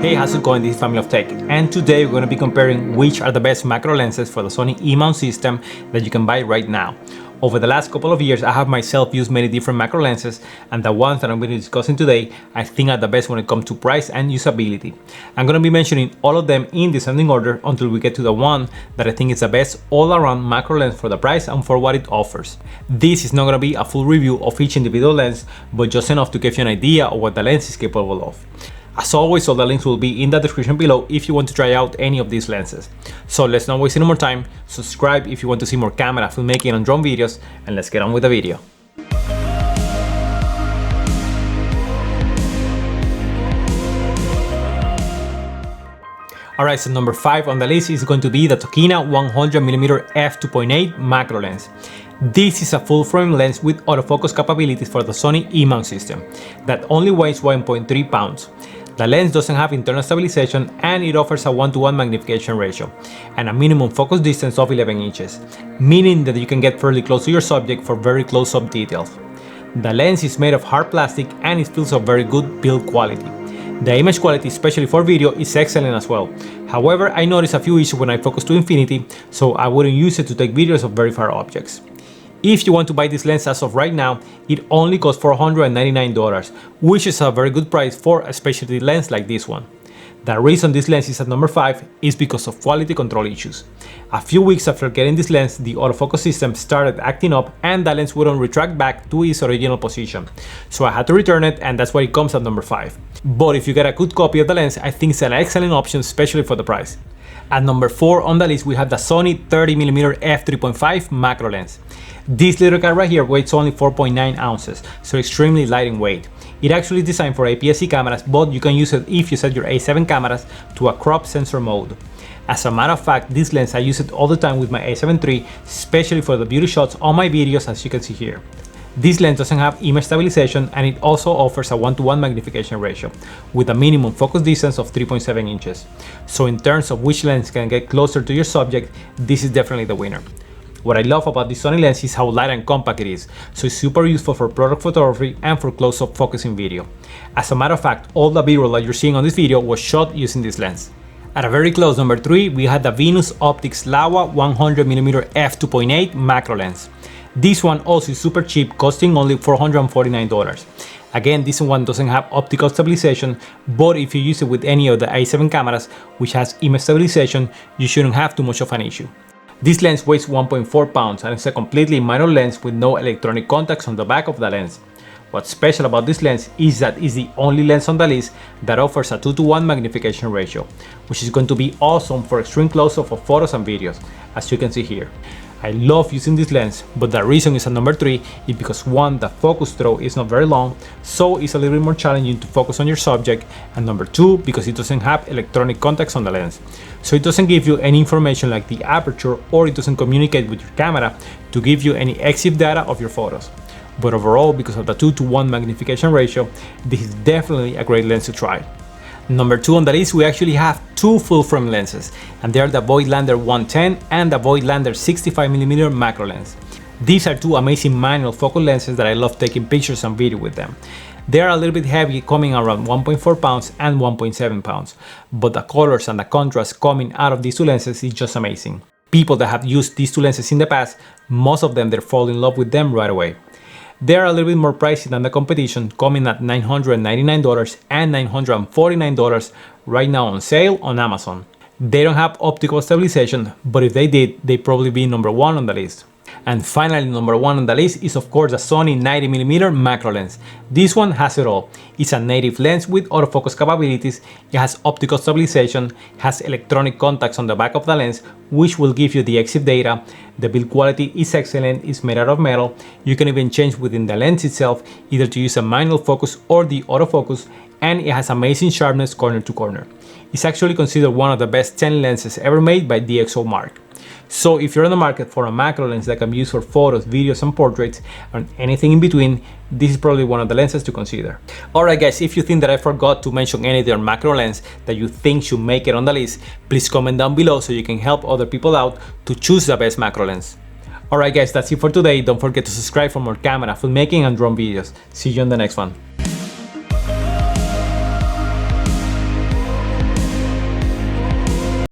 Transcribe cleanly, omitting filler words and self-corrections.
Hey, how's it going? This is Family of Tech, and today we're going to be comparing which are the best macro lenses for the Sony E mount system that you can buy right now. Over the last couple of years, I have myself used many different macro lenses, and the ones that I'm going to be discussing today, I think are the best when it comes to price and usability. I'm going to be mentioning all of them in descending order until we get to the one that I think is the best all-around macro lens for the price and for what it offers. This is not going to be a full review of each individual lens, but just enough to give you an idea of what the lens is capable of. As always, all the links will be in the description below if you want to try out any of these lenses. So let's not waste any more time, subscribe if you want to see more camera, filmmaking and drone videos, and let's get on with the video. Alright, so number 5 on the list is going to be the Tokina 100mm f2.8 macro lens. This is a full frame lens with autofocus capabilities for the Sony E mount system that only weighs 1.3 pounds. The lens doesn't have internal stabilization and it offers a 1:1 magnification ratio and a minimum focus distance of 11 inches, meaning that you can get fairly close to your subject for very close-up details. The lens is made of hard plastic and it feels of very good build quality. The image quality, especially for video, is excellent as well. However, I noticed a few issues when I focus to infinity, so I wouldn't use it to take videos of very far objects. If you want to buy this lens as of right now, it only costs $499, which is a very good price for a specialty lens like this one. The reason this lens is at number 5 is because of quality control issues. A few weeks after getting this lens, the autofocus system started acting up and the lens wouldn't retract back to its original position. So I had to return it, and that's why it comes at number 5. But if you get a good copy of the lens, I think it's an excellent option, especially for the price. At number 4 on the list, we have the Sony 30mm f3.5 macro lens. This little guy right here weighs only 4.9 ounces, so extremely light in weight. It actually is designed for APS-C cameras, but you can use it if you set your A7 cameras to a crop sensor mode. As a matter of fact, this lens I use it all the time with my A7 III, especially for the beauty shots on my videos, as you can see here. This lens doesn't have image stabilization and it also offers a 1:1 magnification ratio with a minimum focus distance of 3.7 inches. So in terms of which lens can get closer to your subject, this is definitely the winner. What I love about this Sony lens is how light and compact it is, so it's super useful for product photography and for close-up focusing video. As a matter of fact, all the B-roll that you're seeing on this video was shot using this lens. At a very close number 3, we had the Venus Optics Laowa 100mm f2.8 macro lens. This one also is super cheap, costing only $449. Again, this one doesn't have optical stabilization, but if you use it with any of the A7 cameras, which has image stabilization, you shouldn't have too much of an issue. This lens weighs 1.4 pounds and it's a completely minor lens with no electronic contacts on the back of the lens. What's special about this lens is that it's the only lens on the list that offers a 2:1 magnification ratio, which is going to be awesome for extreme close-up of photos and videos, as you can see here. I love using this lens, but the reason it's at number 3 is because 1, the focus throw is not very long, so it's a little bit more challenging to focus on your subject, and number 2, because it doesn't have electronic contacts on the lens. So it doesn't give you any information like the aperture, or it doesn't communicate with your camera to give you any EXIF data of your photos. But overall, because of the 2:1 magnification ratio, this is definitely a great lens to try. Number 2 on the list, we actually have 2 full frame lenses, and they are the Voigtlander 110 and the Voigtlander 65mm macro lens. These are 2 amazing manual focal lenses that I love taking pictures and video with them. They are a little bit heavy, coming around 1.4 pounds and 1.7 pounds, but the colors and the contrast coming out of these 2 lenses is just amazing. People that have used these 2 lenses in the past, most of them they fall in love with them right away. They are a little bit more pricey than the competition, coming at $999 and $949 right now on sale on Amazon. They don't have optical stabilization, but if they did, they'd probably be number 1 on the list. And finally, number 1 on the list is of course the Sony 90mm macro lens. This one has it all. It's a native lens with autofocus capabilities, it has optical stabilization, has electronic contacts on the back of the lens, which will give you the EXIF data. The build quality is excellent, it's made out of metal. You can even change within the lens itself, either to use a manual focus or the autofocus, and it has amazing sharpness corner to corner. It's actually considered one of the best 10 lenses ever made by DxOMark. So if you're in the market for a macro lens that can be used for photos, videos and portraits, and anything in between, this is probably one of the lenses to consider. Alright guys, if you think that I forgot to mention any other macro lens that you think should make it on the list, please comment down below so you can help other people out to choose the best macro lens. Alright guys, that's it for today. Don't forget to subscribe for more camera, filmmaking and drone videos. See you on the next one.